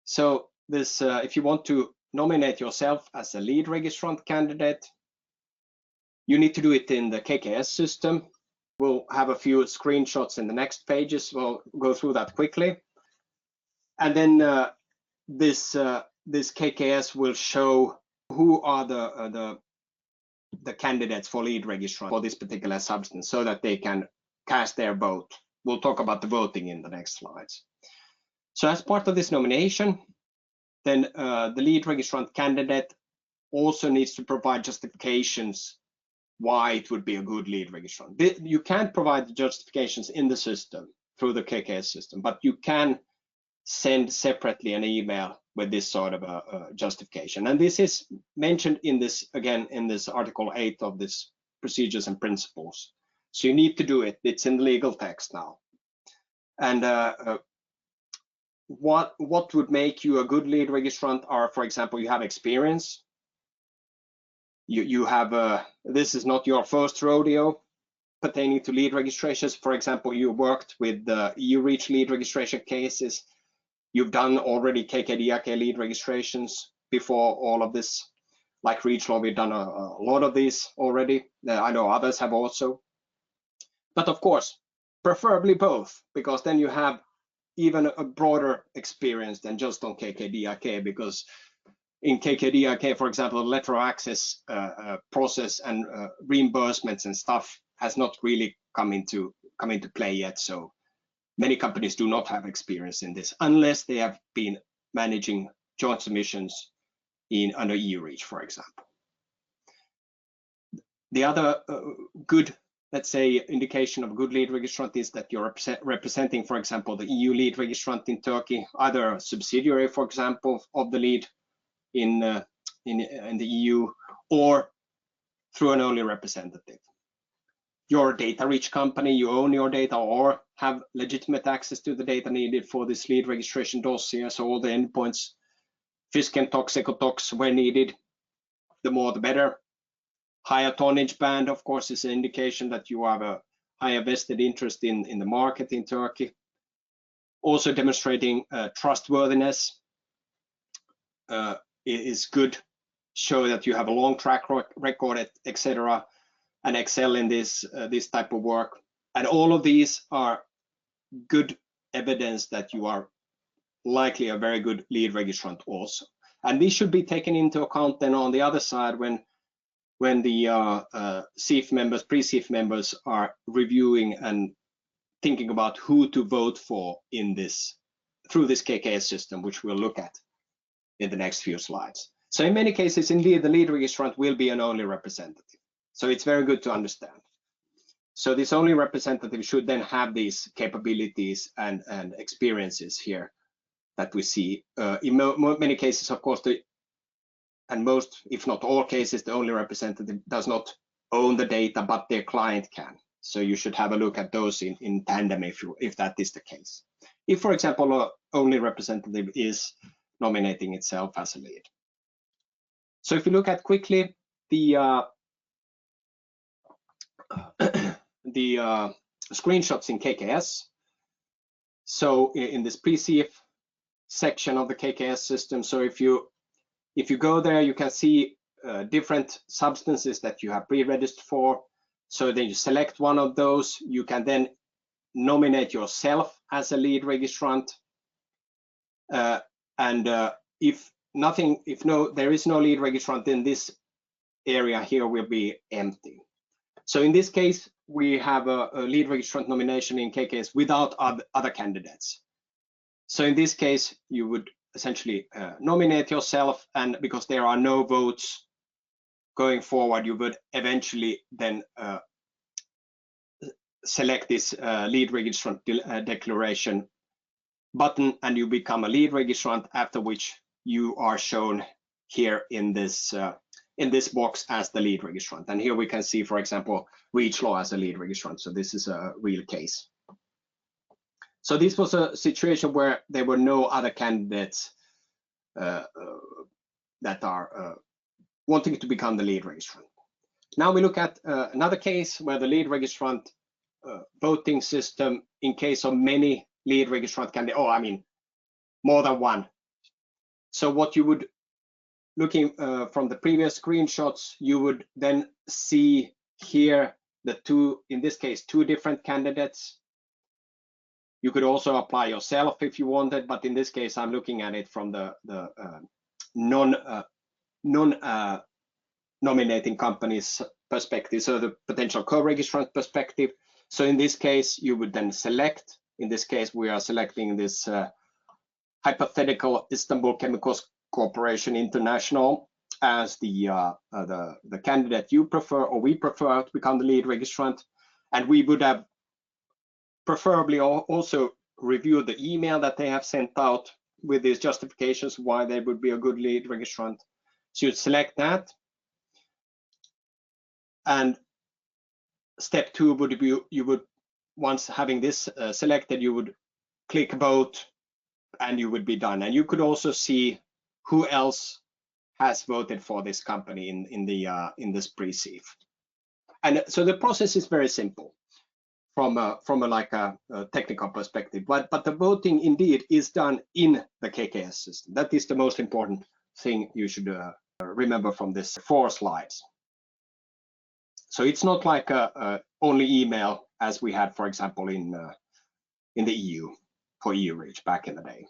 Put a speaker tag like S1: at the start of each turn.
S1: So this, if you want to nominate yourself as a lead registrant candidate, you need to do it in the KKS system. We'll have a few screenshots in the next pages. We'll go through that quickly. And then this KKS will show who are the candidates for lead registrant for this particular substance, so that they can cast their vote. We'll talk about the voting in the next slides. So as part of this nomination, then the lead registrant candidate also needs to provide justifications why it would be a good lead registrant. You can't provide the justifications in the system through the KKS system, but you can send separately an email with this sort of a justification. And this is mentioned in this, again, in this Article 8 of this Procedures and Principles. So you need to do it. It's in the legal text now. And what would make you a good lead registrant are, for example, you have experience. You have, this is not your first rodeo pertaining to lead registrations. For example, you worked with the EU REACH lead registration cases. You've done already KKDIK lead registrations before all of this. Like REACHLaw, we've done a lot of these already. I know others have also. But of course, preferably both, because then you have even a broader experience than just on KKDIK, because in KKDIK, for example, the letter of access process and reimbursements and stuff has not really come into play yet. So many companies do not have experience in this unless they have been managing joint submissions under EU REACH, for example. The other good, let's say, indication of a good lead registrant is that you're representing, for example, the EU lead registrant in Turkey, either a subsidiary, for example, of the lead in the EU, or through an only representative. You're a data rich company, you own your data or have legitimate access to the data needed for this lead registration dossier, so all the endpoints, FISC, TOX, ECOTOX, where needed, the more the better. Higher tonnage band, of course, is an indication that you have a higher vested interest in the market in Turkey. Also demonstrating trustworthiness is good, show that you have a long track record, etc., and excel in this type of work. And all of these are good evidence that you are likely a very good lead registrant also. And these should be taken into account then on the other side when the CIF members, pre-CIF members are reviewing and thinking about who to vote for in this through this KKS system, which we'll look at in the next few slides. So in many cases, indeed, the lead registrant will be an only representative. So it's very good to understand. So this only representative should then have these capabilities and experiences here that we see. In many cases, of course, and most, if not all cases, the only representative does not own the data, but their client can. So you should have a look at those in tandem if that is the case. If, for example, an only representative is nominating itself as a lead. So if you look at quickly the screenshots in KKS. So in this pre-CIF section of the KKS system, so if you go there, you can see different substances that you have pre-registered for. So then you select one of those. You can then nominate yourself as a lead registrant. If there is no lead registrant, then this area here will be empty. So in this case, we have a lead registrant nomination in KKS without other candidates. So in this case, you would essentially nominate yourself, and because there are no votes going forward, you would eventually then select this lead registrant declaration button, and you become a lead registrant, after which you are shown here in this box as the lead registrant. And here we can see, for example, REACHLaw as a lead registrant. So this is a real case. So this was a situation where there were no other candidates that are wanting to become the lead registrant. Now we look at another case where the lead registrant voting system, in case of many lead registrant candidates, more than one, So what you would, looking from the previous screenshots, you would then see here the two, in this case, two different candidates. You could also apply yourself if you wanted, but in this case, I'm looking at it from the non-nominating companies perspective, so the potential co-registrant perspective. So in this case, you would then select, in this case, we are selecting this hypothetical Istanbul Chemicals Corporation International as the candidate you prefer, or we prefer, to become the lead registrant. And we would have preferably also reviewed the email that they have sent out with these justifications why they would be a good lead registrant. So you'd select that. And step 2 would be, you would, once having this selected, you would click vote and you would be done. And you could also see who else has voted for this company in this pre-sieve. And so the process is very simple from a technical perspective, but the voting indeed is done in the KKS system. That is the most important thing you should remember from this 4 slides. So it's not like only email as we had, for example, in the EU for EU Reach back in the day.